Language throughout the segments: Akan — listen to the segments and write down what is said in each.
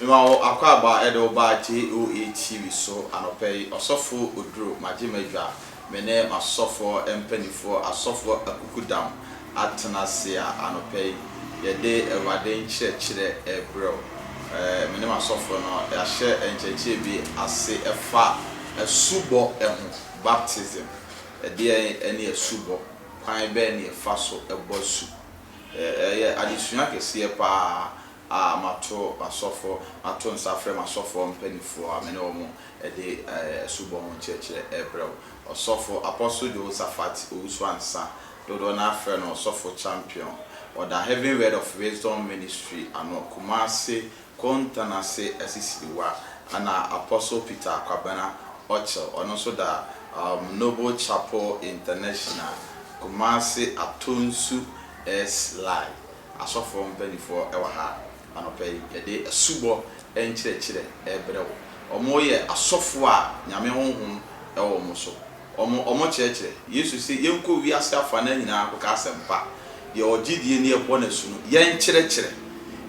Mema akwaba edo ba JOATV so anopei osofo oduro majimedwa mene masofo empanifo asofo akukudam atenase a anopei yede ewade nkyerɛkyerɛ ebrew mene masofo no yahye enkyerɛkyerɛ bi ase efa esubo ehu baptism ede ene esubo kwan be ne efa so ebosu adisua kese pa mato asofo mato nsafre masofo mpanifo amene omo ede subo ho chechire ebrew osofo apostle Josephat Owusuansa dodo na afre no osofo champion or the Heaven Word of Wisdom Ministry ano Kumasi Kontanase asisiwa ana apostle Peter Akwabena Ochel ono so da Noble Chapel International Kumasi Atonsu S live asofo mpanifo ewa ha anopei yede asubo enkyerɛkyerɛ ebrew omo ye asofo a nyame honhom ewo mo so omo kyerɛkyerɛ yesu se yenko wi ase afa na nyina akɔka asempa ye ogidie ne ebo na su no yen kyerɛkyerɛ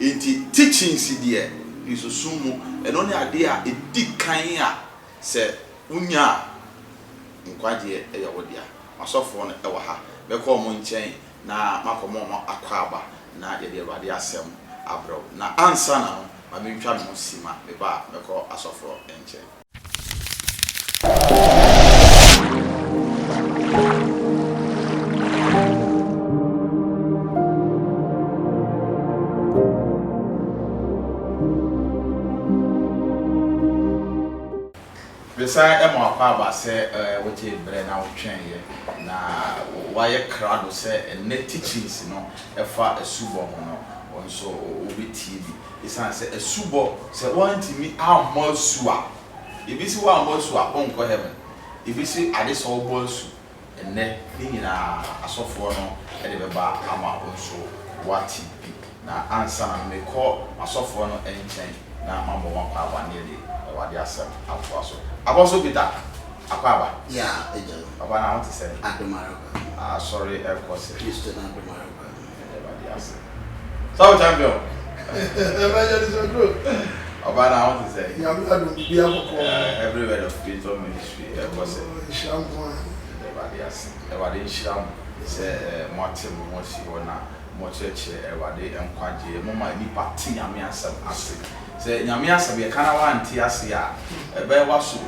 enti teachings die isusu mu eno ne ade a edikan a se unya nkwaje eya wodia asofo no ewa ha bɛkɔ omo nkyɛn na makomo akwaba na yede Awurade asɛm abro na ansa na no ma mentwa me sima me ba meko asofo enche besa emo akwa se wote bre na wotwen ye na waye krado se ne teachings no efa asubo ho no onso obetv isan se asubo se wantimi ammo asu a ebisi wa ammo asu a onko heaven ebisi ade so obo asu enne ni nyina asofo no ede beba ama onso wati bi na ansa na meko asofo no enchen na mambo wakwa abane de Awurade asem afoaso Apostle Peter Akwaba yeah ejo baba na want to say Adomaroka sorry Elkosi Christian Adomaroka Awurade asem so champion evangelist Ogro baba na want to say ya adu bi akoko Every Word of Wisdom Ministry Elkosi shampoo Awurade asem Awurade nhyiram se moatem mo si wona mo cheche Awurade enkwaje mo ma nipa ti nyame asem ase se nyame asem ye kana wa anti ase a ebe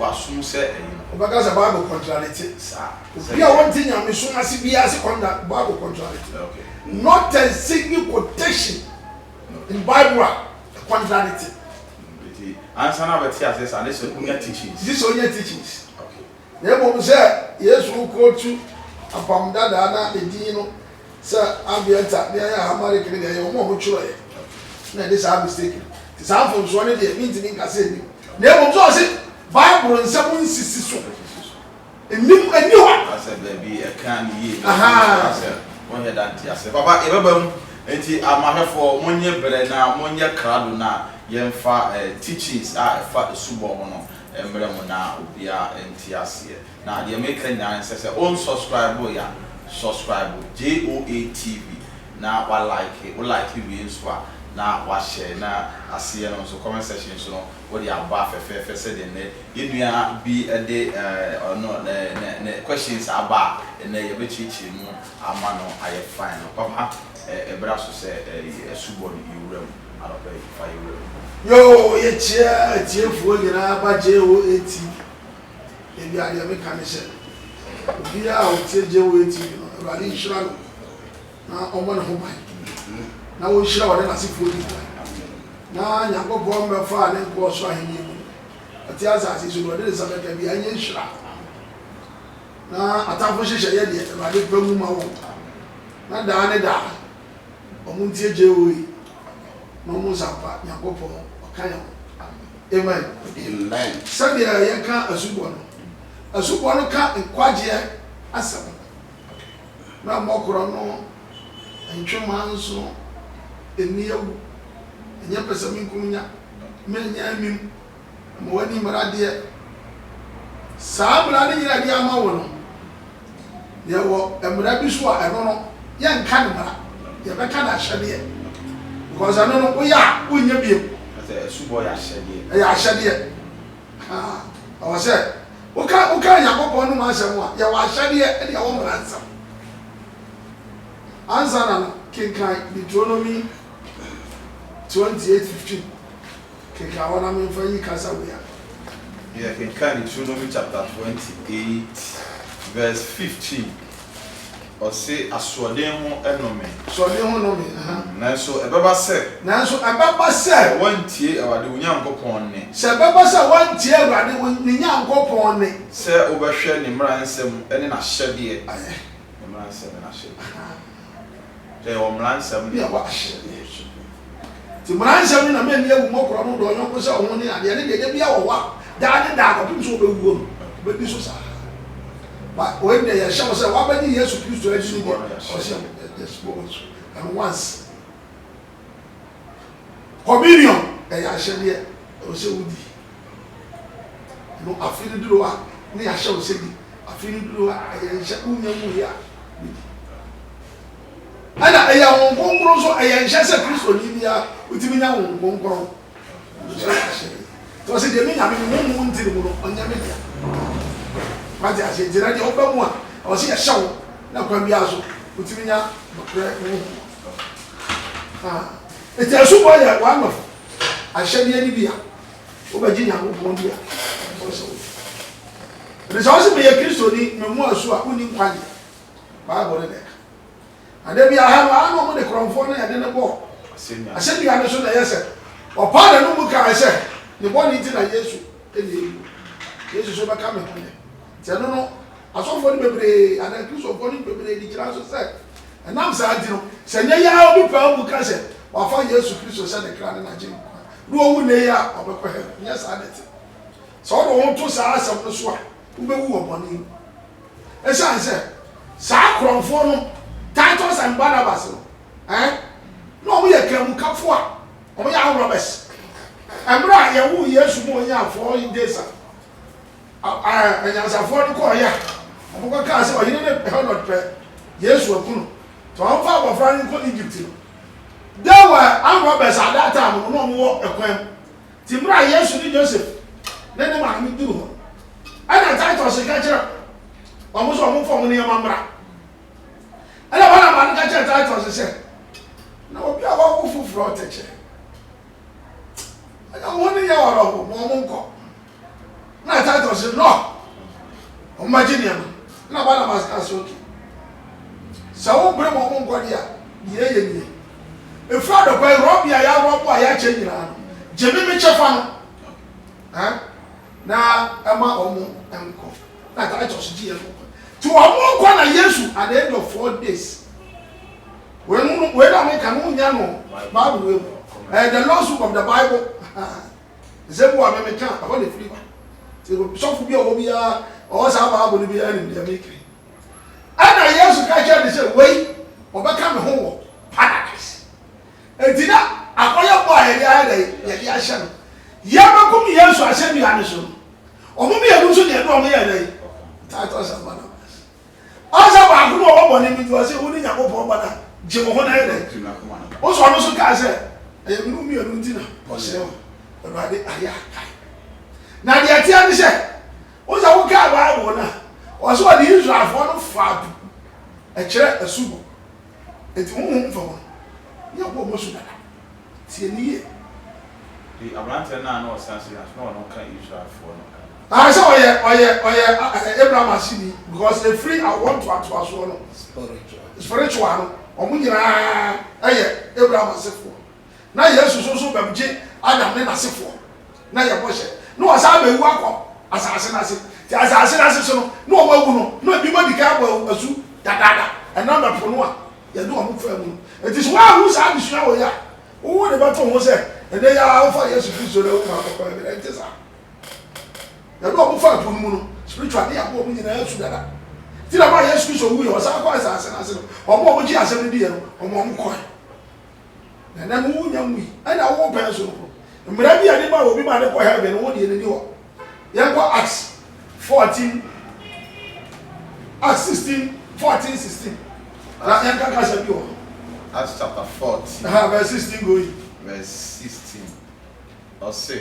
wasum se eyin obaga se Bible contradict sa bi a won ti nyame so ase bi ase conduct Bible contradict okay not a single quotation in Bible contradict answer na beti ase sa ne so unya teachings this only teachings okay na ebo se Yesu ko tu apam dada na edin no se abienta na ya hamare kire ya o mo churo ye na this are mistake some from so ne dey mean tin ka say ni na ebo so say Bible nsem nsisi so enim ani ho ase baby e kan yi ase won he dan ti ase papa e baba mu enti amahefo monye bere na monye krado na yemfa teachings a fa subo ho no emre mu na obia enti ase na de make nyan se on subscribe ya subscribe JOATV na wa like we nso a na wa share na ase no so comment section so no wo de aba fefe se de ne yenua bi de no ne questions aba na ye be chichi mu ama no aye fine papa ebra so se subo ni iwura mu alope fa iwura yo ye chia tiefuo nyina ba JOATV ebi ade me kan se obi a o tie JOATV no Awurade nhyira no na omo ne ho ban na wo nhyira wode na sifo ni na Nyankopɔn mɛfa ne nko so ahemie mu ati asase so wode sa bɛka bi anya nhyira na atafo hyehyɛ ye de Awurade pamu ma wo na daa ne daa omo ntie JOATV no mo sampa Nyankopɔn ɔka ya amen amen sabi a ye ka asubo no ka nkwaje asem na mokoro no entwema nso eniyawu enya pesami nkunya menya amim mo wani marade sabra ne nyira dia ma wo no ye wo emra bi so a eno no ye nka ne mara ye beka na hyede because ano no wo ya wo nya biem ase boy ahyɛdeɛ. Ɛyɛ ahyɛdeɛ. Ɔwɔ sɛ woka Nyankopɔn no ma asɛm a yɛwɔ ahyɛdeɛ ɛde ɛwɔ mmara nsɛm. Ansa na kenkan Deuteronomy 28:15. Kenkan wɔn na memfa yi kasa wia. Yeah, kenkan Deuteronomy chapter 28 verse 15. Ɔse asoɔden ho ɛnome. Asoɔden ho nome. Nanso ɛbɛba sɛ wɔntie Awurade wo Nyankopɔn ne. Sɛ ɛbɛba sɛ wɔntie Awurade wo Nyankopɔn ne. Sɛ wobɛhwɛ ne mmara nsɛm ɛne n'ahyɛdeɛ. Ne mmara nsɛm ne n'ahyɛdeɛ. Sɛ wɔ mmara nsɛm ne wɔ ahyɛdeɛ. Ti mmara nsɛm na mɛni ewu mɔkora no dɔ ɔnyɔnko sɛ ɔho ne adeɛ ne deɛ bi awɔ hɔ a daa ne daa kɔpem so wobɛwuo no bɛdi so saa. But when they are showing, say, "What about the Jesus Christ?" Or say, "Yes, and once." Communion, they are showing. Or say, "Woody." No, I feel the door. They are showing. I feel the door. I am showing you here. And I am one grown so I am just a Christ on India with me now one grown. So I said, "The men have been one to the moon on your media." Mati ase ntina de oba mu a o se yehyew na kwa bia so utimi nya dokre eti asu boy ya one of ahyede ani bia obaji Nyankopon bia o se o de so se me ye Kristo ni me mu asu a uni kwanye Bible de ade bia ha no mo de kronfo na yade ne bo ahyede ya ne so na yese o pa da no mu ka se ne bo ni ti na Yesu so ba ka me ho Tiano no asofo ni bebre ana Kristofo ni bebre di kira so se enam sa adi no se nya ya obi pa bu ka se wa fa Yesu Kristo se de kra na je no owu ne ya obekọ he nya sa dete so do won to sa asem no so a wo be wu oboni e se sa kronfo no Titus and Barnabas no mo ye kan kafo a o mo ya Robert embra ye wu Yesu mo nya 4 days anyansafo no ko ya omko ka se oyine ne Herod pe Yesu akunu to on fa abofra ni ko Egypt no there were Roberts at that time no mo ekwan timra Yesu ni Joseph ne ne ma mi duru ho ana Titus ka kira omo so omo fo mo ne yamambra ana bana ma ka kira Titus se na obi a wa ku fufuro teche ana woni ya waro mo mo nko na Titus no imagine him na bana maska okay so bre mo mo ngodi a ye efra do kwa robia ya robo ya che nyina no jemi me chefa no na ama omo enko na Titus ji enko to omo kwa na Yesu at the end of 4 days when I make no nya no Bible the laws of the Bible zebu a me kan about the free so for be obia o sa ba bo ni bia ni dia make ana Yesu ka che de say wei obeka me ho wo paradise entina akoya bo a ye dia ahye no ye bekum Yesu ahye mi ane so omo me enu so de do omo ye dai Titus and Barnabas asa ba ku no obo ni mi do say woni Nyankopon ba na je mo ho na ye dai o so no so ka say e nu mi enu ntina o se o Ewurade aya kai na de atia ni se o za wo ka Bible na o so de Israel fo no fa e kire asubo enti wo mfo ya bo mo su dada tie ni ye di Abraham na o sanse na no ka Israel fo no I say oye Abraham asini because the free I want to ask no spiritual no omo nyina aye Abraham asefo na Yesu so bamje Adam ne nasefo na ye boshe no asa bewu akọ asase na se ti asase na se so no o mawu no bi mo dika agbo asu dadada ena be pono a ye do o mo fa mu eti so wa hu sa bisu awo ya wo de ba to ho se ene ya o fa Yesu Kristo le o ma ko be enti sa ya do o mo fa pono mu no spiritual ya bo mo nyina asu dada ti na ba Yesu Kristo wu ye o sa ko asase na se no o mo ji asem ni di ye no o mo ko na mu nya mu ana wo pa so no mmara bi ade ba obi ma ne ko heaven wo de ni ho ye ko Acts 14 Acts 16 14 16 na yan ka sa bi ho Acts chapter 14 verse 16 going verse 16 ɔse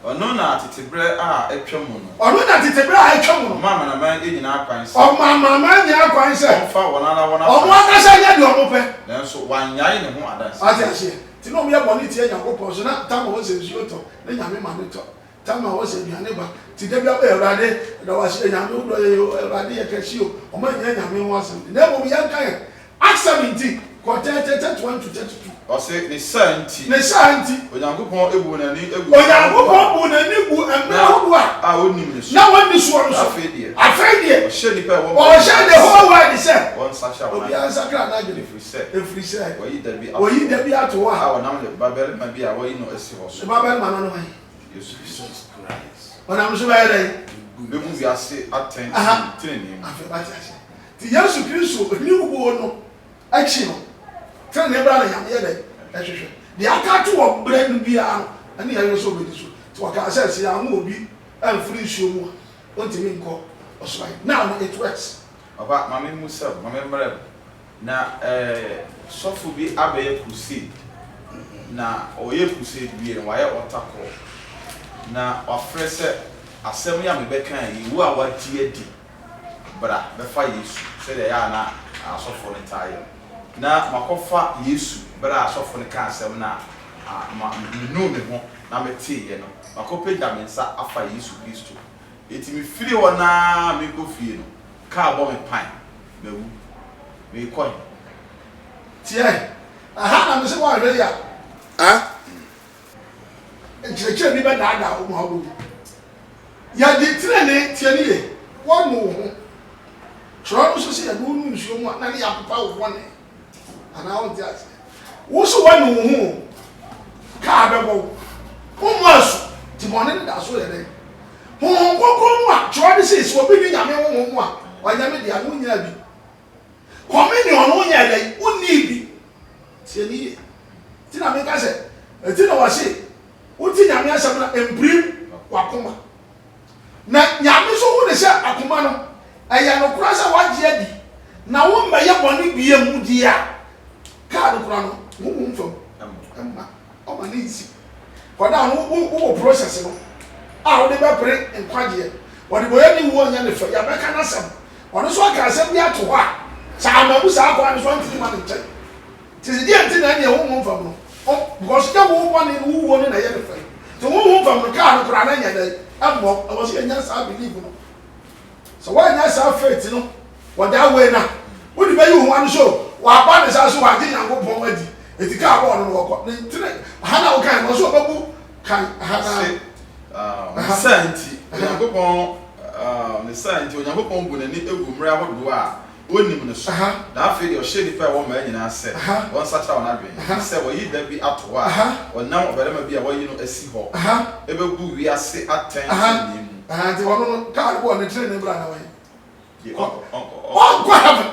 ɔno na tetebrɛ a atwa mu no ɔno na tetebrɛ a atwa mu no ɔma amanaman nyinaa kwan sɛ ɔma amanaman nyinaa kwan sɛ ɔmfa wɔn ara wɔn ɔmo akasa nyɛ deɛ ɔmo pɛ nanso wanyae ne ho adanse ate aseɛ nti na ɔmo yɛ bɔne tie Nyankopɔn so na tam a wɔsɛ nsuo tɔ na Nyame ma ne tɔ tam a wɔsɛ aduane ba ti da bi abɛ Awurade da wɔahyɛ Nyame wodɔ yɛ Awurade yɛ kɛse o ɔmo nyɛ Nyame ho asɛm na mmom yɛnka yɛ Acts 17 kɔtɛtɛ 31 to 32 ɔse ne saa nti Onyankopɔn ebu n'ani egu Onyankopɔn bu n'ani gu mmerɛ ahodoɔ a onim ne so na wɔnni soɔ no so afei deɛ ɔhyɛ nipa ɛwɔ ɔhyɛ the whole world sɛ wɔn nsahyɛ wɔn obiara nsakra n'adwene ɛfiri sɛ wɔyi dabi ato hɔ a wɔnam ne babarima bi a wɔyi no asi hɔ so ne babarima no no hwan Yesu Christ ɔnam so bɛyɛ dɛ bɛbu wiase atɛn tenenee mu afei bate ahyɛ nti Yesu Kristo ne wuo no akyi no tenenee bra na Nyame yɛ dɛ ɛhwehwɛ deɛ aka to wɔ berɛ no biara no ɛne yɛyɛ so obɛdi so nti wɔkaa sɛ sɛ yɛamo obi amfiri nsuo mu a ɔntumi nkɔ ɔsoro now it works papa mame mu sɛ mame mmerɛ na sɔfo bi abɛyɛ crusade na ɔyɛ crusade bi no wayɛ ɔtakɔ na wafrɛ sɛ asɛm yɛ a mebɛka yi wo a wagye adi bra bɛfa Yesu sɛdeɛ ɛyɛ a na asɔfo no taa yɛ na makɔfa Yesu bra asɔfo no ka asɛm na menu me ho na meteyɛ no makɔpagya me nsa afa Yesu Kristo eti mefiri hɔ na mekɔ fie no kaa bɔ me pan mawu mekɔe tiɛ aha na me sɛ wɔahwɛ yɛ a nkyerɛkyerɛ bi bɛdaadaa wo ma wobɛwu yɛde tenene tie ne ye wɔno wo ho kyerɛ no so sɛ yɛde wo no nsuo mu a na ne yɛapepa wo bɔne anaa wonte ase wo so wɔne wo ho kaa bɛbɔ wo womu asu nti bɔne ne da so yɛ dɛ honhom kɔkɔɔ mu a kyerɛ de sɛ sɛ obi ne Nyame honhom mu a ɔnyame deɛ no wonya bi communion no wonya dɛ wonni bi tie ne ye nti na meka sɛ ɛti na wɔse wote Nyame asɛm na mpirim wakoma na Nyame so wo ne sɛ akoma no ɛyɛ nokora sɛ wagye adi na wommɛyɛ bɔne bia mu di a kaa no kora no womu mfam ɛma ɔma ne nsi kɔda no wowɔ process no a wode bɛpere nkwagyeɛ wɔde bɔyɛ ne wuo nyɛ ne fɛ yɛbɛka no asɛm ɔno so aka asɛm bi ato hɔ a sɛ amamu saa kɔa ne so antimi ma ne nkyɛn nti sɛ deɛ nti na ɛneɛ womu mfam no because yɛ wo bɔne no wuo no na ɛyɛ ne fɛ nti womu mfam no kaa no kora na nyɛ dɛ ɛmmɔ ɛwɔ sɛ yɛnya saa believe no sɛ woanya saa faith no wɔda wei na wode bɛyi wo ho ano so wɔaba ne saa so wɔagye Nyankopɔn adi ɛti kaa bɔɔ no wɔkɔ ne ntine aha na wokae no ɔso ɔbɛbu kan aha na saa nti Onyankopɔn ne saa nti Onyankopɔn bu n'ani egu mmerɛ ahodoɔ a wonim no so na afei deɛ ɔhyɛ nipa a wɔn mmaa nyinaa sɛ wɔn nsakyera wɔn adwene sɛ wɔyi da bi ato hɔ a wɔnam ɔbarima bi a wɔyi no asi hɔ ɛbɛbu wiase atɛn tenenee mu nti wɔno no kaa bɔɔ ne tene ne bra na wɔyɛ ɔnkɔ heaven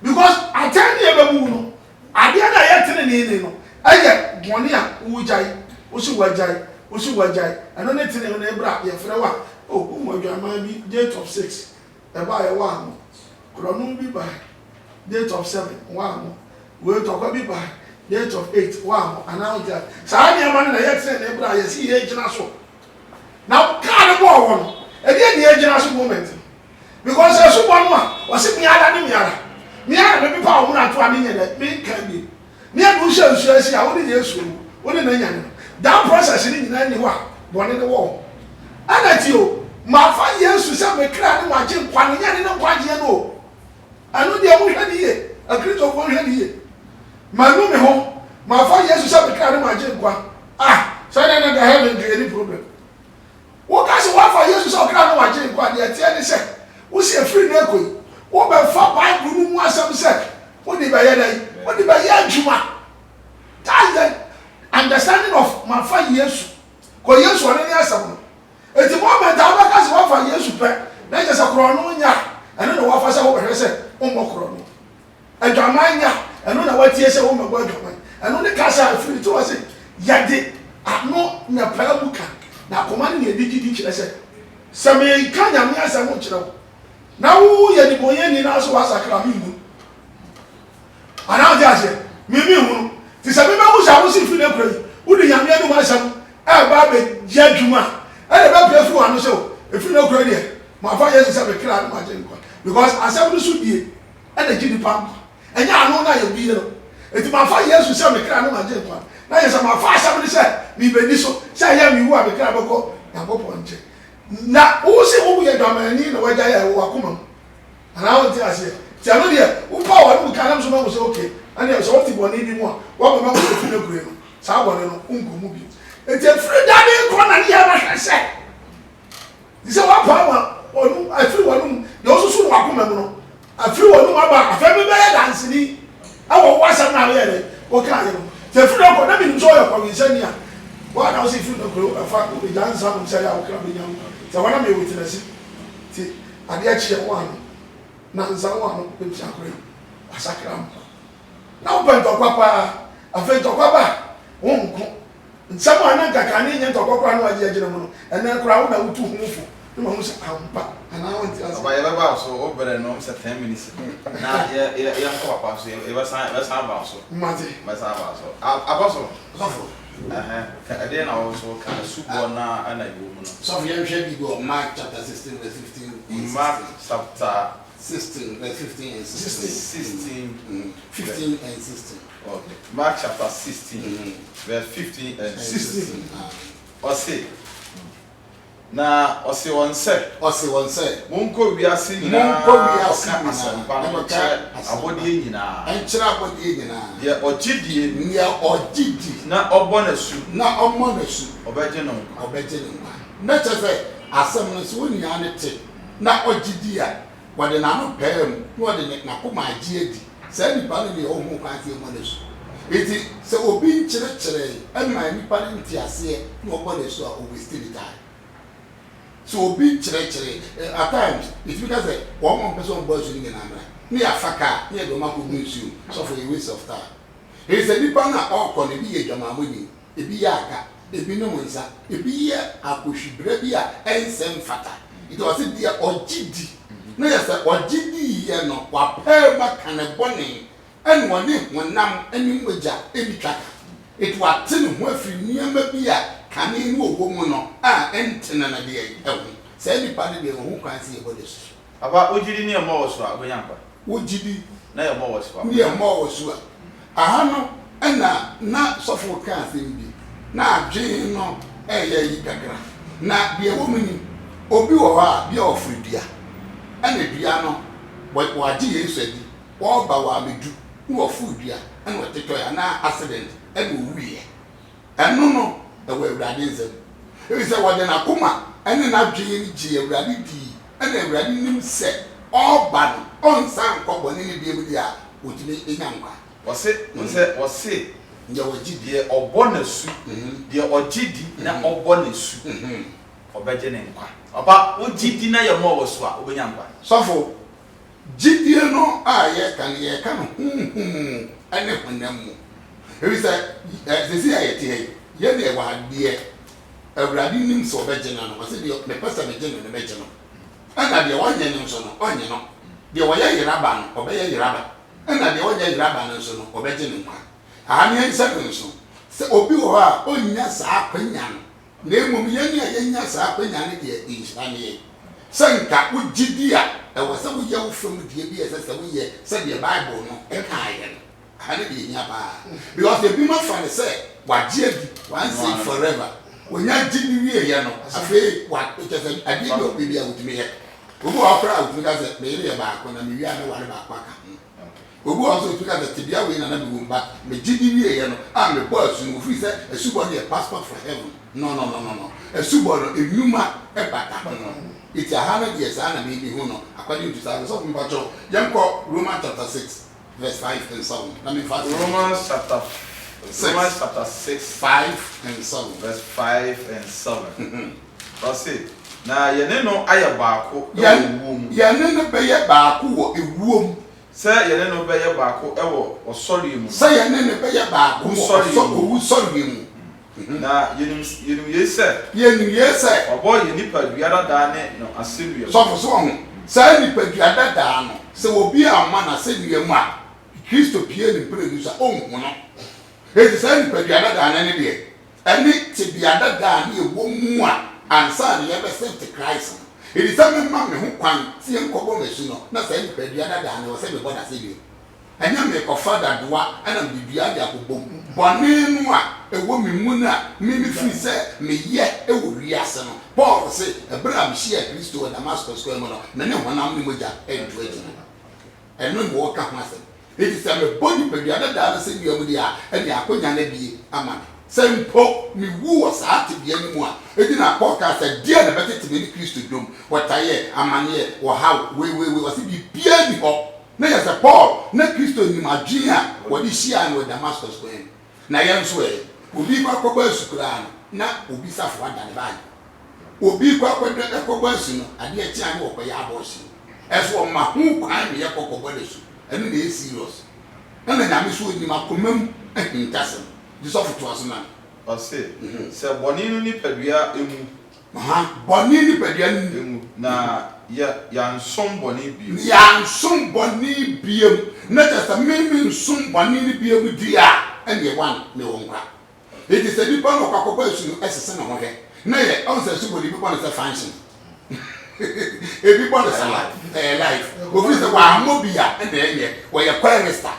because atɛn ne yɛbɛbu no adeɛ no a yɛ tenenee no ɛyɛ bɔne a wogyae wosi wagyae ɛno ne tene ne bra yɛfrɛ wo a womu adwamaa bi date of 6 ɛba a yɛwɔ ano korɔno bi ba date of 7 wɔ ano wei tɔkwa bi ba date of 8 wɔ ano anaa wogyae saa nneɛma no na yɛ tene ne bra yɛsi yɛgyina so na kaa ne bɔɔ wɔ no ɛdeɛ ne yɛgyina so moment because ɛso bɔ no a wɔse meara ne meara mepepa wo mu no ato a ne nyɛ dɛ menka bi ne yɛde wohyɛ nsuo asi a wode Yesu wode na nya no that process ne nyinaa ni hɔ a bɔne ne wɔ ɛna ti o mafa Yesu sɛ mekra ne magye nkwa no nyɛ ne nkwagyeɛ no o ɛno deɛ mohwɛ ne yie akristofo hwɛ ne yie manu me ho mafa Yesu sɛ mekra ne magye nkwa sɛ ne da heaven de any problem wo ka sɛ wafa Yesu sɛ ɔkra ne magye nkwa deɛ tie ne sɛ wo si afiri ne akoi wo bɛfa Bible no mu asɛm sɛ wo de bɛyɛ dɛ wo de bɛyɛ adwuma that's the understanding of mafa Yesu ko Yesu ɔne ne asɛm no eti moment a wobɛka sɛ wafa Yesu pɛ na kyɛ sɛ korɔ no nya ɛno na wafa sɛ wobɛhwɛ sɛ wommɔ korɔ no adwaman nya ɛno na watie sɛ wommɛbɔ adwaman ɛno ne ka sɛ afiri to wɔ sɛ yɛde ano na paa mu ka na akoma no ne yɛde gidi kyerɛ sɛ meka Nyame asɛm wo kyerɛ wo na wo yɛ dibɔnyɛni na so wasakra me mu anaa wode aseɛ mimi hu no adwuma e be pray fu anu so e fi no kura de ma fa yesu se be kra no ma je nkwa because asem no so die e na gidi pam enya anu na ye bi no eti ma fa yesu se be kra no ma je nkwa na ye se ma fa asem ni se mi be ni so se ya mi wu a be kra be ko ya go ponche na wo se wo ye dwamani na waja ya wo akoma ana wo ti ase ti anu de wo pa wa no ka na so ma wo se okay ani so what ti bo ni bi mu a wo ba ma wo fi no kure no sa bo no unko mu bi eti free daddy ko na ni ya na hwese dise wa pa wa onu afiri wonu yo so so wa akoma mu no afiri wonu aba afa mi be ya dance ni awo wasa na we le o ka ye no te free ko na mi nso yo ko mi sani a wa na o si free no ko afa o be dance am say ya o ka be nyam te wana me witness ti ade a chie wa no na nsa wa no be bia kore asakra m na o ben to papa afa to papa wonko nsamo ana kakane nye to papa no aje agire mu no ena kura wo na wutu humfo no ma musa ampa ana wonti asa ba yeba ba so o bere no se 10 minutes na ya ko papa so e ba san ba so mate ba san ba so apostle sofo ade na wo so ka subo na ana yo mu no sofo ye hwe bi go Mark chapter 16 verse 15 Mark chapter 16 verse 15 and 16 15 and 16 okay Mark chapter 16 verse 15 and 16 o say na o se won se monko wiase nyina asempa no ka abodie nyina enchira abodie nyina ye ogidie ni ogidi na obonasu obeje no na chefe asem no so nyina ne te na ogidi a wode na no pam no wode na koma agi edi se nipa no ne o hu kwan tie monasu eti se obi nchire ema nipa ne ntiase no obonasu a obestin die. So be chere at times it's because one person boys in Namra. Near Faka, near the Maku Museum, so for a waste of time. It's a Nipana or con a be a Jamamuni, a Biaka, a Binomonsa, a Bia, a Pushibrebia, and Sem Fata. It was a dear or Gidi. No, yes, or Gidi, and no, or Perma can a bonny, and one name, one nam, and Muja, any tracker. It was 10 worth near Mabia. Kani wo gomu no a entena na de ewu se ni pa de ho kwan se yebo de so aba ogidi ne mo wo so agonyanka ogidi na ye mo wo so ni e mo wo so aha no na sofo kan se bi na adwe no ye yi kakra na de wo mu ni obi wo ha bi ofridua ana dua no wo agi yesu adi wo ba wa medu wo ofridua ana wo teto ya na accident ana wuye eno no ewe urade nzem e se wode na kuma ene na dwe ni ji urade di ene urade nim se oba no onsan kobo ni bi ebi a otime enyankwa wose nje wogidi de obonasu de ogidi na obonasu obeje ne nkwa oba ogidi na ye mo wo so a obenyankwa sofo gidie no a ye kan no ene honam mu e se se ayete ye ne wa de awurade nim so obeje na no wose de me pesa me je no meje no ana de wanye no so no onye no de woye yiraba no obeye yiraba ana de woye yiraba no so no obeje no nkwa ani ense no so se obi wo ha onya saa kwanya no na emum ye ne ye nya saa kwanya ne de inshane sanka ugidi a e wo se wo ye wo from de bi ese se wo ye se de bible no e ka ye no ani de nya ba because the people fan say waje bi once and forever wonya gidi wie ye no afi wa tese adi do bi a wutimi ye obu akra wutimi ka se me ye ba akọ na me wi ame wale ba akọ aka obu also timi ka se tibia we na na bi wumba me gidi wie ye no a me boss no fi se esubo ne passport for heaven no esubo no enuma e bata no it's a 100 years and me bi hu no according to Psalm so me bacho yanko Romans chapter 6 verse 5 and 7 let me fast Romans chapter 6 5 and 7 verse 5 and 7 say na yene no aye baako ewuom yene no be ye baako wo ewuom se yene no be ye baako ewo osori mu se yene no be ye baako wo osori mu na yenim yese obo ye nipa duara da ne no asenu so ho se nipa duara da no se obi amma na se ni mu a Kristo pie ni predusa onhu no e se nipa duara da ne de Any tibiada dan ye womwa ansa ne yebe sent Christ. It is some man who kwan see nkobo mesuno na say tibiada dan o say me boda say bi. Anya me ko father doa ana bibia dia kobom. Bone no a ewo me mu na me free say me ye ewo wiase no. Paul say Abraham share Christo na Damascus ko no me ne honam ni moja entu agina. Eno no wo ka ho asem. It is a body tibiada dan say bi amu dia e dia akonya na bi ama. Sempo mi wu saati bi animu a edi na podcast dia na betete me ni Christo dom wataye amane wo ha we wasi bi bia ni ho na yesa Paul na Christo ni madwin a wo di hia no Damascus ko en na yen so e obi kwa kwaba asukura na obi safo ada ne ban obi kwa kwaba asu no ade a tia ne wo kwa ya aboshi eso ma hu kwan me ye kokko le su ene na serious na na me so ni makomam ehintase this of to us man o say se boni no ni padua emu boni ni padua emu na ya nsom boni bi ya nsom boni biem na just me nsom boni ni biem dia ene one me wonkwa it is a people no kwakoba su no esese na ho he na ye on say su boni people no say function e people no say life ofi say wa mobia ene ye wo ye prime minister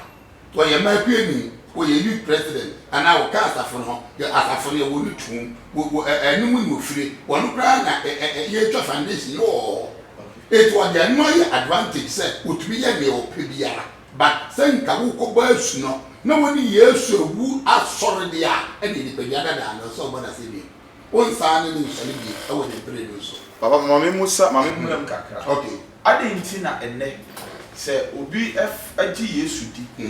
wo ye mapieni wo ye youth president ana wo ka asafo no yo asafo no wo nutum wo enum no ofire wo no kra na ye twa foundation no it was the no advantage say utumi ye me opebiara but say nka wo ko ba asu no na woni yesu ewu asori dia ene ni pebiara da no so boda se bi won sa ne ni so bi e wo de brede so papa mama musa mama mulam kakra okay ade nti na ene se obi agi yesu di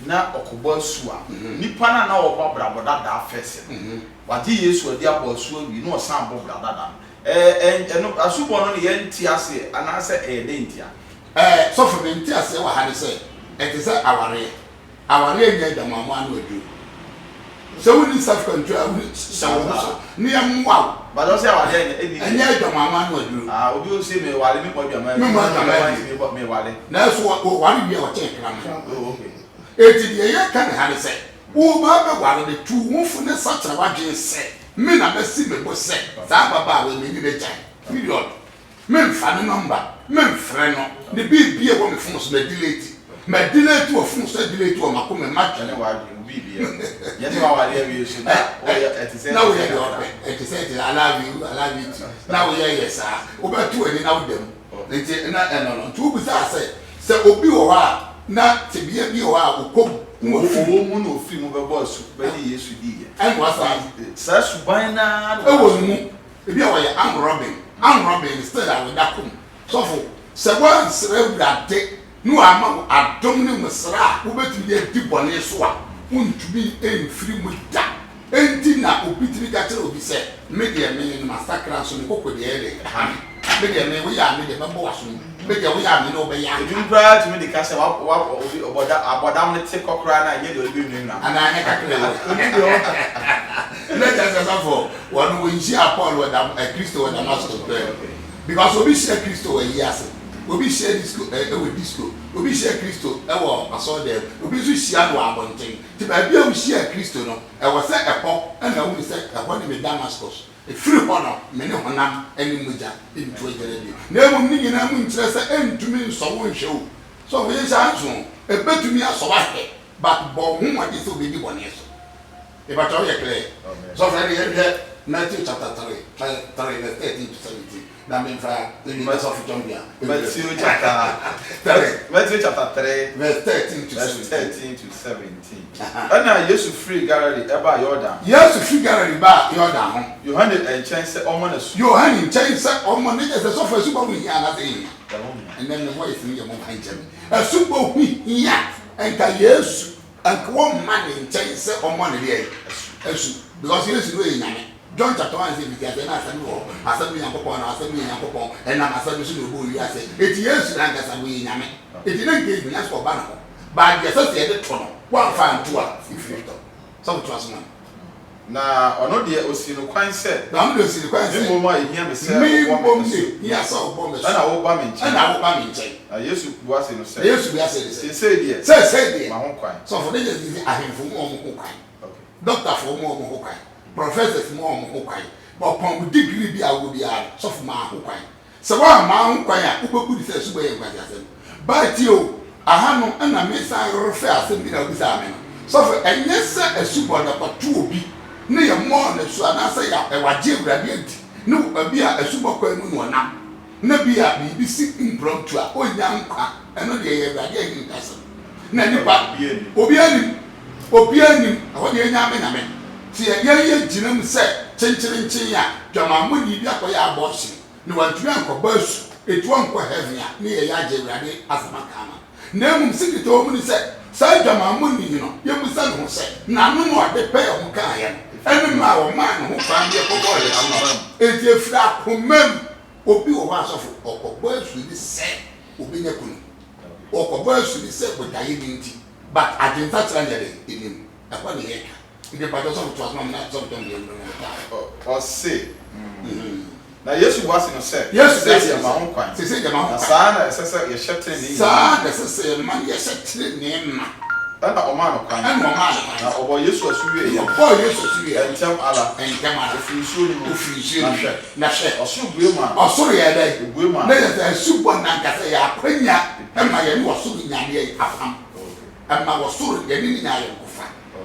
na okobo asu a nipa na wo babraboda da afese wadi yesu adi abosu awi no osan bobrada da eno asubo no ne yenti ase anase de ntia so for me ntia ase wa hade say it is aware nya da mama no adu so we need self control so ni amwa but don't say aware nya da mama no adu obi o say me wale me podua me wale na so wale bia wa check ram okay eti de ye kan hade say wo ba be wale de tu wo fu ne satra wa dwen say me na be si me bo say za baba we me ni be jan period me fa no number me frɛ no de bibia wo me fun so me delete wo fun so delete wo mako me match ne wa bibia yes wa wale we so na o ya etise na wo ya yo etise I love you too na wo ya yes ah wo be tu ani na wo dem nti na no tu bu sa say obi wo ha na tebia bi wo ha okom wo mu no fi mu be boss be ni yesu di ye ai wa sa suban na e wo mu ebi a wo ya am robbing still I will dakum so for se wa nsere brade no ama adom ne musra wo betumi ye di bone so a untumi enfiri mu da enti na obitiri ga tere obi se me de me ni massacre so ni kokko de ere ha me de me wo ya me de mebo waso me de wo ya me no be ya edun pra to me de ka se wa obi oboda ne te kokra na ye de obi nu na ana ne kakre let us say for one we see Paul with Christo and Damascus because obi share Christo we yes obi share disco disco obi share Christo e wo aso there obi so share no abonten ti ba bia we share Christo no e wo say epo e na we say epo ni me Damascus e free honor me ne honam eni moja into ejere bi na emu ni nyina mu nkire say entumi nso wo nhwe o so we say so e betumi aso wa he but bo hu wa di so be di bone so e ba taw ye clear so friend here Matthew chapter 3 verse 13 to 17 that means the verse of John here Matthew chapter 3 verse 13 to 17 ana yesu free Galilee eba Jordan yesu free Galilee ba Jordan ho Yohane enchen se omo na su Yohane enchen se omo ne se so fa su ba hu hia na se and then the voice in your mom hanjem su ba hu hia enka yesu enka wo man enchen se omo ne dey esu because yesu no enyame John chapter 1 says because na asemi Yankopon na asemi Yankopon na asemi so no bo wi ase eti yesu na ngasa bo enyame eti na nke nya so ba na ko ba je so se de to no one fan to a ifiri to so to aso na ono de osi no kwan se na mo de osi no kwan se mo ma ehia me se wo me ya so bo me so na wo ba me nchen na wo ba me nchen yesu bu ase no se yesu bi ase de se de ma ho kwan so for de je ahemfo mo ho kwan doctor for mo ho kwan professors mo ho kwan but pon degree bi awo bi a so for ma ho kwan se wa ma ho kwan a ubebu di se su boye kwan asem but yo aha no na me sa refe asem bi na obi sa me no so for enye se asubo na patu obi ne ye mo na su ana se ya e waje urade enti ne obi a asubo kwan mu no na na bi a bi si impromptu a onya nkwa eno de ye urade enti asem na nipa obi anim aho de nya me na me ti ye ginam se chencherenchin ya dwamammo ni bi akoya abortion ne wantumi ankoba asu etu anko heaven ya ne ye ya je urade asama kama na mum sikito mu ni se sai dwamammo ni no ye musa no se na no no de pe ho kan ya ene ma wo man ho kan ye ko boy ama eti efra komam obi wo asofo okoba asu ni se obi nya kunu okoba asu ni se bodaye ni nti but agenta tra ndere enim akwa ne ye the battle of Trasman, not something or say. Now, yes, you was in a set. Yes, your own kind. Say, the Mount Sana, you're shutting in. Sir, that's a man, yes, a name. And a man of kind. And Mama, or yes, was you, your boy, yes, and tell Allah, and Gamma, if you should, Nashe, or should woman, or sorry, a woman, there's a super Nankasa, Quenya, and my was soon in Yam, and my was soon getting in Yam.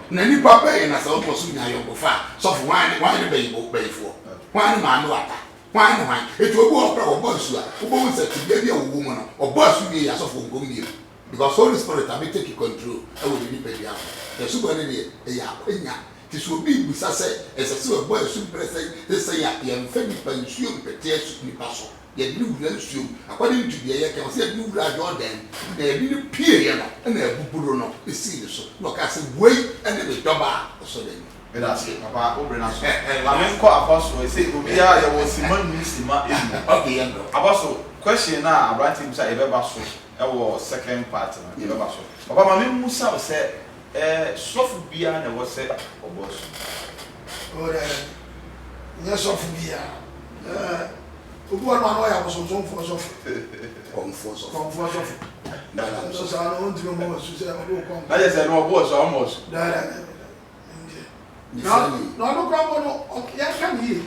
Na ni papa e na so posu nya yo gofa so for wan be yibo be fo wan ma no ata wan etu obu opra obo su a obo se ti bia wo mu no obo su bi ya so for ngom bi because Holy Spirit abi take control e wo ni pe dia e su bo ne e ya kwenya ti so bi busa se esese obo su prese se ya ye mfa ni pansuo mpete su ni paso ye ni wura nsuo according to the ye kan se ni wura Jordan na ye ni pie ye no na ebuburo no esi ni so no ka se wei ene be doba so den be da se papa obre na so la men ko apostle say obi a ye wo sima ni sima emu okay ye no apostle question na abranti msa e be ba so e wo second part na e be ba so papa ma me musa o se sofu bia na wo se oboso ora nya sofu bia obu anu anu ya so for so na so sa no ntimo mo so se obu kom na je se no obo so almost no kwa no ya kan yi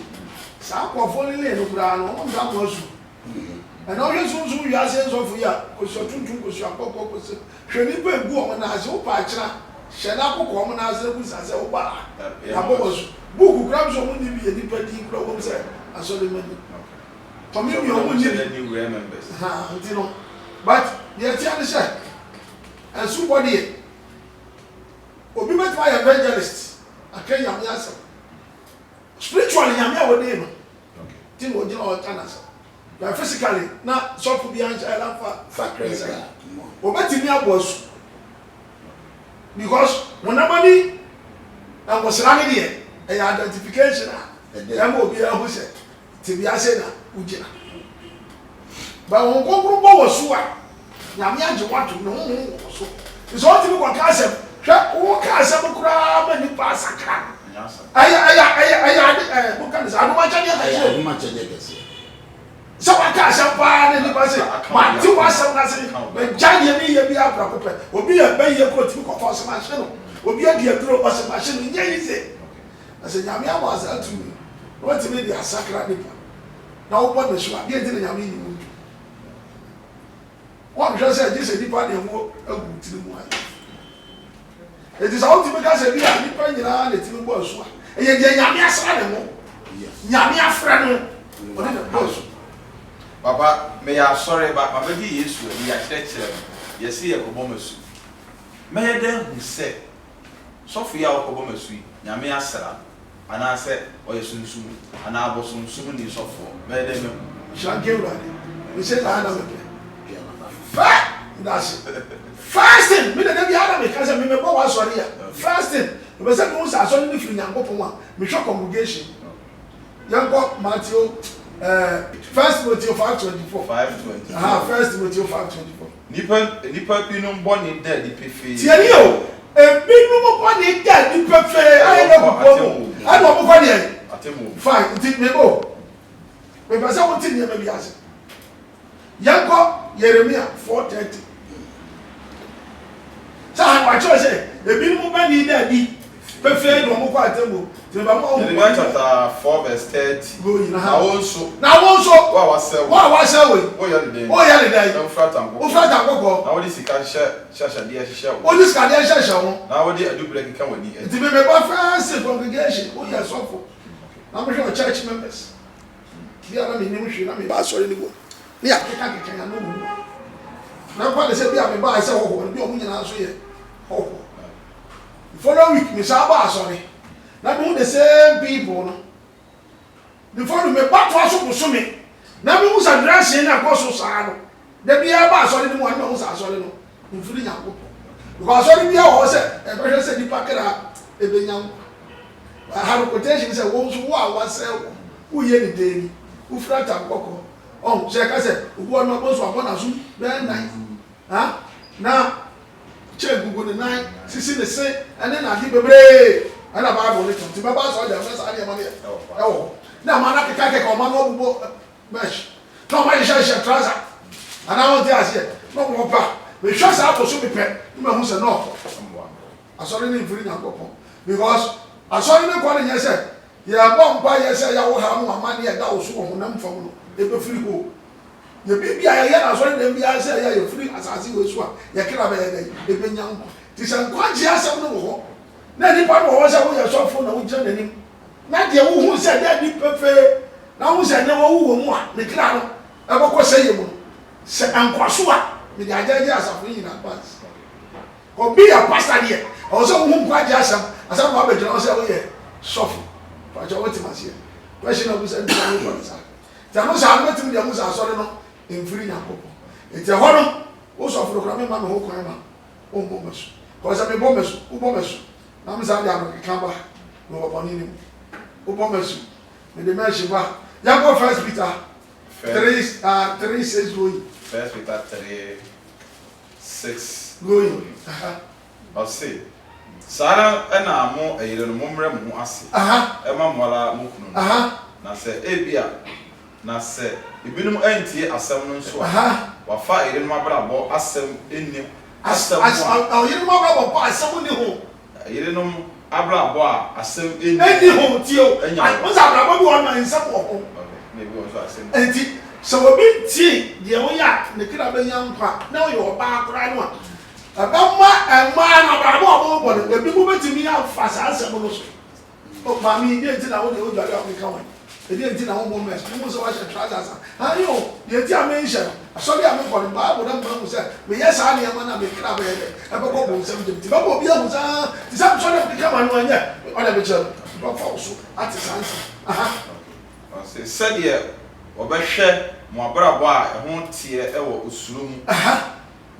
sa kwa fo ni le no kura no o nda mo su and all you so you are saying so for ya ko so tuntun ko so akoko ko se hwe ni pe gu o na se o pa kira hwe na akoko o na se ku sa se o ba na bo so buku kram so mo ni bi ni pa di kura wo se aso le mani Tommy, you won't need any members. But the Tiana said, and somebody, Obi met my evangelist. I can't answer. Spiritually, I'm your name. Tim will do all tenants. But physically, not so to be answered. I for crazy. Obeti me was because when nobody was running here, a identification. There will be a who said, to be a sinner. Ujina ba won kokuru bo wosu a nyame age wato no ho so so oti ko kasem hwe wo kasem kura ma ni pa sakra aya bo kan sa no ma chade kase so wa kasem pa ne ni pa se ma ti wa sam na se be jade mi ye bi abra kope obi ye be ye ko ti ko to se ma hwe no obi ye de duro o se ma hwe no nya yi se ase nyame awaza atu no ti me di asakra ni pa na wo bɔ so a bi enti na nyame ni mu wo hwɛ sɛ gye sɛ nipa de ho agu tiri mu ayi eti sɛ wo ti bɛka sɛ bi a nipa nyinaa na tiri bɔ so a ɛyɛ deɛ nyame asra ne ho nyame afrɛ no ɔde ne bɔ so papa me ya sorry ba papa di Yesu ni ya kyerɛkyerɛ no yɛsi yɛ kɔbɔ masu mɛyɛ dɛ hu sɛ sɔfo ya kɔbɔ masu nyame asra ana se oye sunsun ana abo sunsun ni sofo me de me shanke urade we say la na me fa that's fasting me de bi ana me ka se me bo wa sori ya fasting we say no sa so ni fi nyankopon a me hwe congregation yanko Matthew 1 Timothy 5:24 1 Timothy 5:24 nipa binum boni de di pefe tiani o ebinu mo kwa ni da ni pefe ayi na ko I don't know what fine, did me go. We pass out in maybe as Yanko Jeremiah 4:30. So I choose a minimum money there be Perfect no mo kwa tembo. Te ba mo. Jeremiah chapter 4 verse 30. Go in Na wonso. Na wonso. Wa wase we. Wa wase we. O ya de den. O ya le dai. Na ufra tanko. Ufra tanko ko. Na wodi sika hye de hye O di sika de hye ho. Na wodi adubule keka wani. Ti me ba first congregation. O ya sofo. Na mo hwe church members. Bia na me nim hwe na me ba sori ni go. Ni akeka keka ya no mu. Na kwa de se bia me ba se ho bi o mu nyina so ye. Ho. Follow week me sa ba sori. Na me the same people no. The follow me back to aso so me. Na me hu sa dress na ko so sa no. Da bia ba sori ni mo na hu sa sori no. Mfiri nya ko. Because sori bia ho se e be hwe se di pakera e be nya. Ha quotation say wo so wo a wa se wo ye ni dey. Wo fra ta kokko. Oh, se ka se wo no bo so abona so be nice. Ha? Na check Google the night, sisi the say, and then I keep a break. And a Bible little to my boss or the first idea money. Oh, now man, I can't come on mesh. No, my share trouser. And I want to ask you, no more back. We just have to show me pet. You know who's a no. I saw it in free now, because I saw it in calling yourself. Yeah, bomb by yourself, I will have more money and that was so on them from the free go. The baby I hear as well, then be I say, you're free as I see which one. You can't have a baby young. This is quite just a no. Now, the part was I was so full of journey. Not the who said that deep perfect. Now, who said no who want the clown. I will say you. Say, I'm Quasua, with the idea of in advance. Or be a pastor here. Also, whom quite just as I'm Robert Jones, oh, suffer. But you're waiting, Monsieur. Question of who's and the most I'm not to the most I saw no. In free na popo enti hono wo so afro kra me ma no ho kwan ma o mo meso cause me bo meso wo bo meso na me sa dia no ka ba no wo boni ni wo bo meso me de me shiba ya go first Peter 3:6 going First Peter 3:6 going I'll say Sara na mo eyire no momre mo ase e ma mola mo kunu na se ebia na se ibinum antie asem no nso wa fa ire no abrabo asem ennim asem o ire no abrabo pa asem ni ho ire no abrabo a asem ennim eni ho tio mo sa abrabo bi won na nsem wo ho me bi won so asem enti so obi tie de wo ya ne kira be nya nkwa na wo yo ba akora no a abamma emma na abrabo bo bo ebi mo betimi ya fa sa asem no so o ba mi ye ti na wo de o dwale afrika wan edi enti na wo mess mo so wa she trousers ayo ye ti amention sorry am for the Bible na mo say me yes ani am na me kra be e be ko bo nsem dem ti ba bo bia hu sa ti sam so na afrika man no anya o na be che ba fa so ati sansi o se sadia obehwe mo abrabo a ho tie e wo osuro mu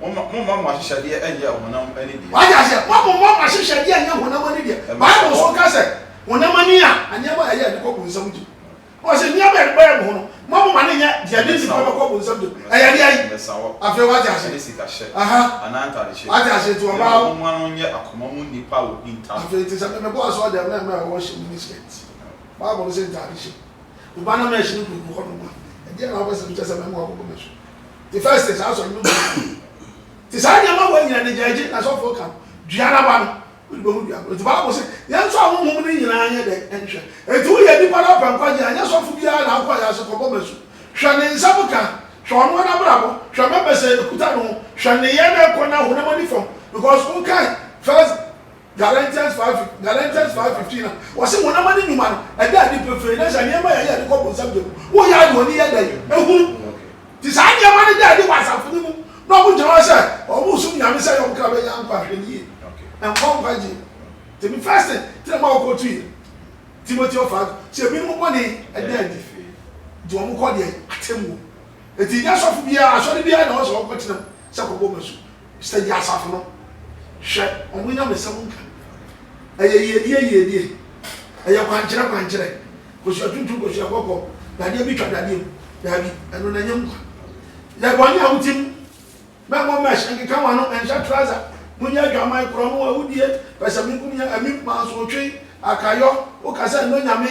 mo hyehyade enye honam ani die wa ja se mo hyehyade enye honam ani die Bible so ka se honam ani a anya ba ya de ko bo nsem dem o se nia ba ba mo no mo ma ne nya dia de ti ko bo nsem dem aya di ayi afi wa ja se sika hye ananta de hye wa ja se to ba mo anu nye akoma mu nipa wo binta afi ti se me bo so da na me wo she ministry Bible se nta de hye to ba na me hye no ko no ma e dia na ba se nta se me mo ko me so the first is also no ti sa nya ma wa nyina ne jaji na so fo kan duara ba no we go duara ti ba ko se yan so ahun mu ni nyina anya de enhwe eti wo ye di pa na pa kwa anya so fo bia na akwa ya so ko bo mesu hwa ne nsabu kan hwa no na brabo hwa me pese kuta no hwa ne ye na ko na hu na money from because who can first Galatians 5:15 na wo se mo na money nyuma no e da di prefer na sha ne ma ya de ko bo nsam wo ya do ni ya da ehu ti sa anya ma ne da di wasafo ni mu no mo jira se o mu sum nyame se yo kra be ya nkwa hwe ni and come kwaji to be fasting till ma ko tu yi Timothy of se bi mo boni e da di di o mo ko de atemu e ti nya sofu bia asori bia na o so ko tinam se ko bo mesu se di asafo no hwe o mo nya me se mo nka ayeyedie aya kwankyere ko so tuntu ko so kokko na de bi twa dade mu da bi eno na nyam ya boni awutim ba mo mesh nka kan wa no ensha trouser munya dwamai kro no awudie pesa mi kunya ami ma so twe akayo o kasa no nyame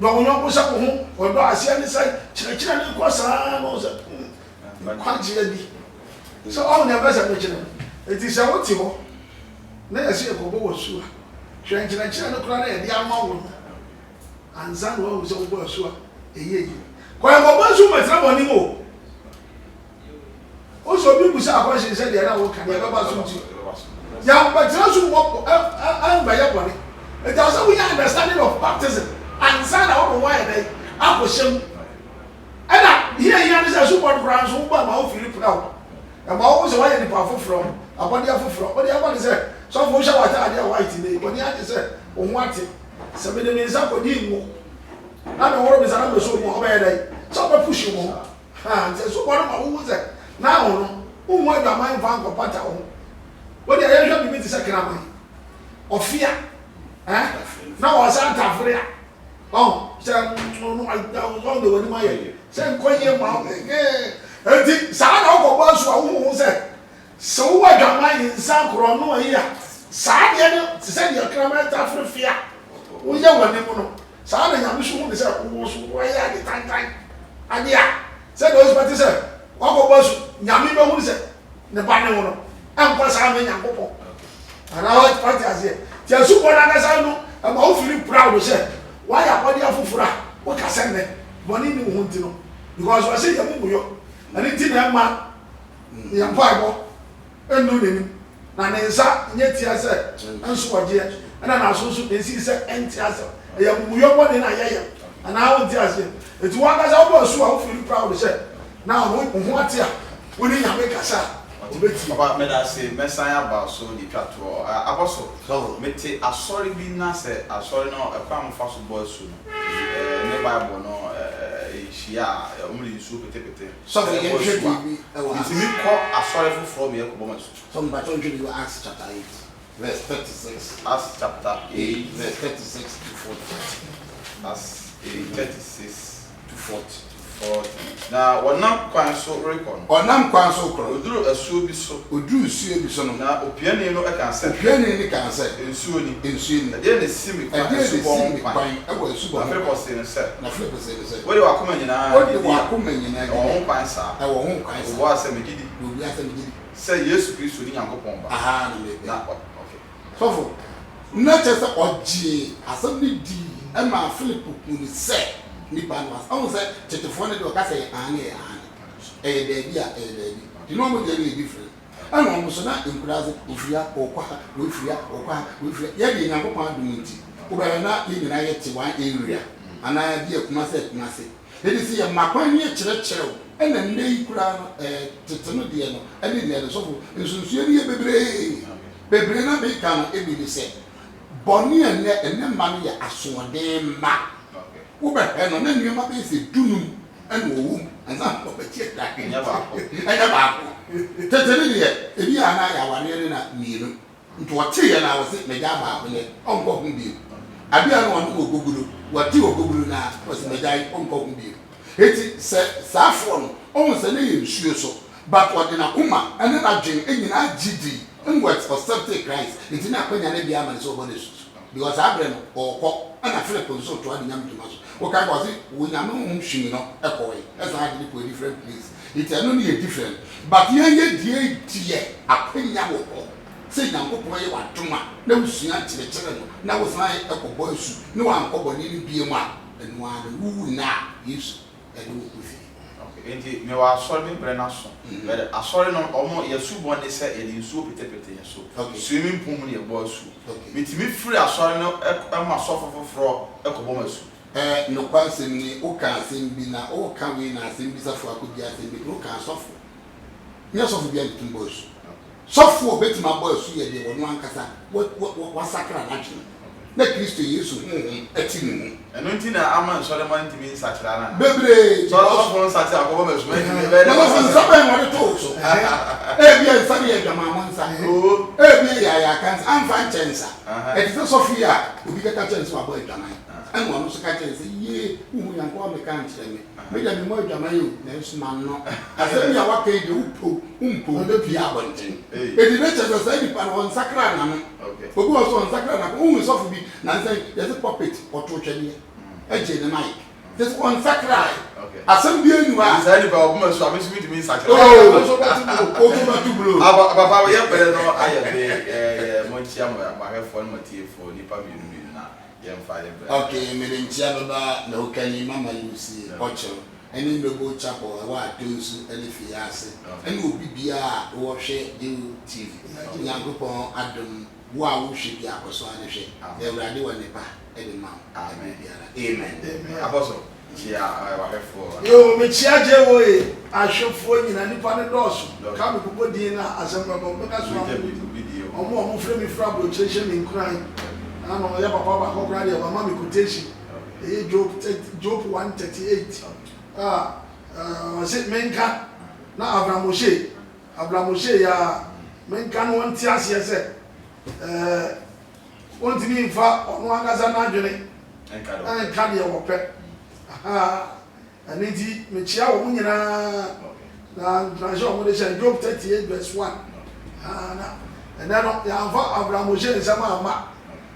do wonyo ko sa ko ho o do asia ni sai kire ni ko sa no so kwankyere bi so all never say me kire eti sa woti ho na yesi ko bo wosu hwenkyerɛkyerɛ no kora na yɛde ama wo no ansa na wahu sɛ wobɔ so a ɛyɛ yi kɔyɛ bɔbɔ so mɛtena bɔ nim o o so bi busa akɔhye sɛ deɛ na woka deɛ bɛba so nti ya bɛtena so wɔ ɛmbɛyɛ bɔne ɛti sɛ wonya understanding of baptism ansa na wɔbɔ wayɛ dɛ akɔhyɛ mu ɛna hia ne sɛ so bɔ no koraa nso wobɔ ma wo firi puna wo ɛma wo sɛ wayɛ nipa foforɔ abɔdeɛ foforɔ wɔde aba ne sɛ sɔfo wohyɛ w'ataade a white ne wɔde agye sɛ wo ho ate sɛ mede me nsa kɔdi nwo na meworo me sa na mɛso mu ɔbɛyɛ dɛ sɛ ɔbɛpuhye wo ho nti so bɔ no ma wowu sɛ na wo no wohu adwaman mfa nkɔpata wo ho wode yɛhwɛ bibi te sɛ kraman ɔfea na wɔsa ntafere a sɛ ɔde w'anim ayɛ sɛ nkɔyɛ ma nti saa na ɔkɔbɔ asu a wohu sɛ sɛ wowɔ adwaman yi nsa korɔ no ayi a saa deɛ no te sɛ deɛ kraman tafere fea woyɛ w'anim no saa na nyame so hu ne sɛ wo so wɔyɛ ade tantan ade a sɛ deɛ ɔsipɛ te sɛ ɔkɔbɔ asu nyame bɛhu sɛ ne ba ne wo no ɛnkɔ saa me nyankopɔn anaa wate aseɛ nti asubɔ no ankasa no ɛma wo firi proud sɛ woayɛ abɔdeɛ foforɔ a woka sɛ nnɛ bɔne ne wo ho nti no because wɔsɛ yɛ mumuyɔ ɛne nti na ɛma yɛmpaebɔ ɛnnu n'anim na ne nsa nyɛ tia sɛ nsoɔgyeɛ ɛna n'aso nso n'esi sɛ ɛnte asɛ ɛyɛ mumuyɔ bɔne na yɛyɛ anaa wonte aseɛ eti wɔn ankasa wobɔ asu a wo firi proud sɛ na wo ho ate a wo ne nyame kasa Papa, me da say mesan aba so di twato apostle so mete asori bi na se asori no ekwa mfa so bo asu no ne bible no ehia omuli su pete so for you should be it's me call asori foforo me ekwo masu so but don't you Acts chapter 8 verse 36 Acts chapter 8 verse 36 to 40 Acts 8 36 to 40 na wonam kwan so rekon onam kwan so kro oduru asuo bi so no na opiani no e kan se opiani ni kan se ensuo ni e de ne simi kwan so bon kwan e wo asu bon na Philip se ne se wo de wakoma nyina o ho kwan sa e wo ho kwan sa wo ase megidi obi ase megidi se Yesu Kristo ni Nyankopon ba aha na okay so for na chese oji asem ni di e ma Philip kunu se nipa no as say tetefo ne de o ka say ane debi di no mo dey different and o so na encourage ofia okwa ye de Nyankopon adum nti wo ba na ye nyina ye te one area ana bi akuma se e di si ye makwan ni kire ena nne yi kura no tete no de no ene de so fo nsunsuye ni ye bebre na be kan e bi ni se boni ene ma no ye asoden ma wo be no na nneema be se dunum ene wo anza ko be tie da enya ba ko tete ni de e bi ana ya wane ne na mienu nti wote ye na wo se me ja ba ko ne onko hu bi abi ana won ko gogulu wote ogogulu na wo se me ja onko hu bi eti se safo no on se na ye nsuo so but what na kuma ene na dwen enyina gidi ngwet accept Christ enti na kwanya na bia ma so bo ne su because abre no okọ ana Philip nso to ade nyam tomaso o kai go say wo nyam no hwin no ekoi esa ade ko different place it no na different but ye die akwanya wo ko say Nyankopon ye wadoma na usua kire no na wo san ekobọ asu ne wa nkobọ ni bie mu a enu ade wu na Yesu ade wo kufi enti me wa asori be bre na so be asori no omo yesu bo ne se e di nsuo pete yeso swimming pool mu ne bo asu mitimi free asori no e ma sofo foforo e ko bo masu no kwa sem ni o ka sem bi na o ka we na sem bi safo akodi asem bi o ka sofo ni sofo bi antum bo asu sofo betima bo asu ye de wono ankasa wa sakra na twi na Kristo Yesu ati ni eno nti na ama nsore ma ntimi nsakira na bebre so sofo nsati akobo masu ma ntimi be na so nsabe mo de to so e bi nsabe ye dama mo nsa e bi ya kan amfa nchensa e ti Sofia obi ka chensa wa boy dama and one so ka chensa ye hu yanko American chere me da mi mo dama yo na so man no asem ya wa ka de umpo de pia abonten e di na chensa sai di pa no sakra na no obi o so sakra na hu Sofia bi na say yes puppet or to twene eje ne mic this one sakrai Okay. asem bi enu a Say ni ba obuma so am so me sacha. oh so ba tu bro Papa we yepere no aye be mo chia mo ma hefo no matiefo nipa bi nu na yem fa ye bre. okay me den chia baba na okani mama yusi ocho eni nobo chapel wa atonsu eni fiase eni obi bia wo hwe you tv nyankopon adom wo a wo hwe bia akoso ane hwe ewrade wo ne ba eni ma amen amen Apostle chia wa hefo. Yo me chia je wo e ahwefo nyina nipa ne doso ka me popo din na asema bo me ka so omo frame me fra bro cheshe me nkran ano ya papa ba ko kra de mama me quotation e Job 138 was menka na Abraham Moshe ya menka no wonti ase se wonti mi fa ono agaza na adwene enka de wo pe anidi me chia wo nyina na transition mo de Job 38 verse 1 and then ya fa Abraham Moshe nsama ama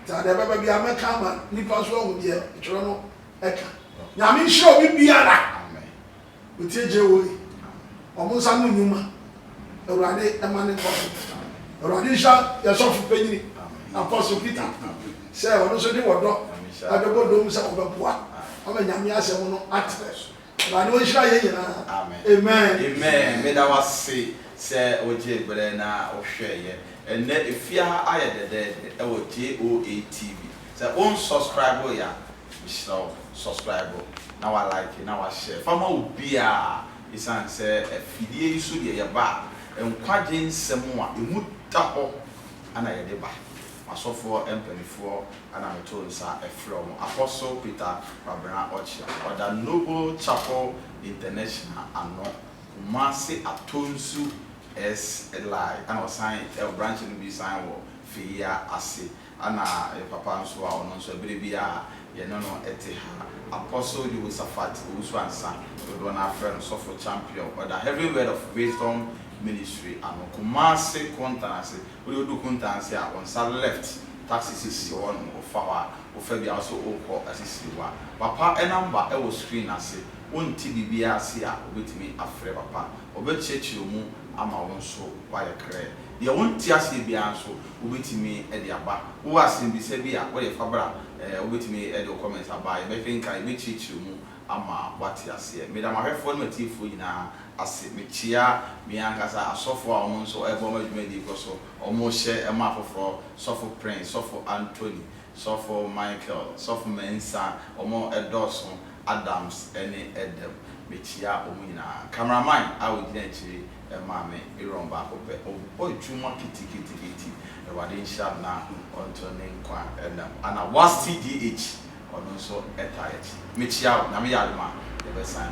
ta de baba bia meka ma nipa so ho de tro no eka nyame hiro bi biara utie je wo omo nsa mu nyuma Ewurade emane koso Ewurade sha ya sofu penyini Apostle Peter say ono so de wodo adebo dom se obepoa o me nyame asem no atres Ewurade o hira ye nyina amen Me da wase se oje gbere na o hweye enne efia ayedede e wo JOA TV se on subscribe ya subscribe na wa like na wa share fama obia isan se afidie isu de ye ba enkwaje nsem a emu ta ho ana ye de ba masofo empanifo ana meto nsa from Apostle Peter Rabena Ochia oda Noble Chapel International ano Kumasi Atonsu SLI ana sign a branch no be sign wo Fia ase ana papa nso a ono nso bia ye no ete ha Apostle Josephat Uswansa do na friend suffer champion or the heavy word of wisdom ministry and Kumasi Kontanase we do Kontanase on side left taxi is on of our Ofabia also oko asisi wa papa number e wo screen ase wonti bibia ase a obetimi afre papa obechechiru mu ama won so wa ye kre ye wonti ase bia so obetimi e de aba wo ase bi se bia wo ye fabra obetimi e de comment aba ye be think I bechechiru mu ama wati ase me da mahwefo no matifo nyina ase me chia me ankasa asofo a won so e bo madwumadi ko so omo hye e ma afoforo sofo Prince sofo Anthony sofo Michael sofo Mensa omo Edoso Adams any Edem me chia omo nyina cameraman a wo gina chiri e ma me iromba akopɛ o juma kitikiti e wade insha na onto ne nkwa ana was TDH ono so etayet me chia na me yadema the best sign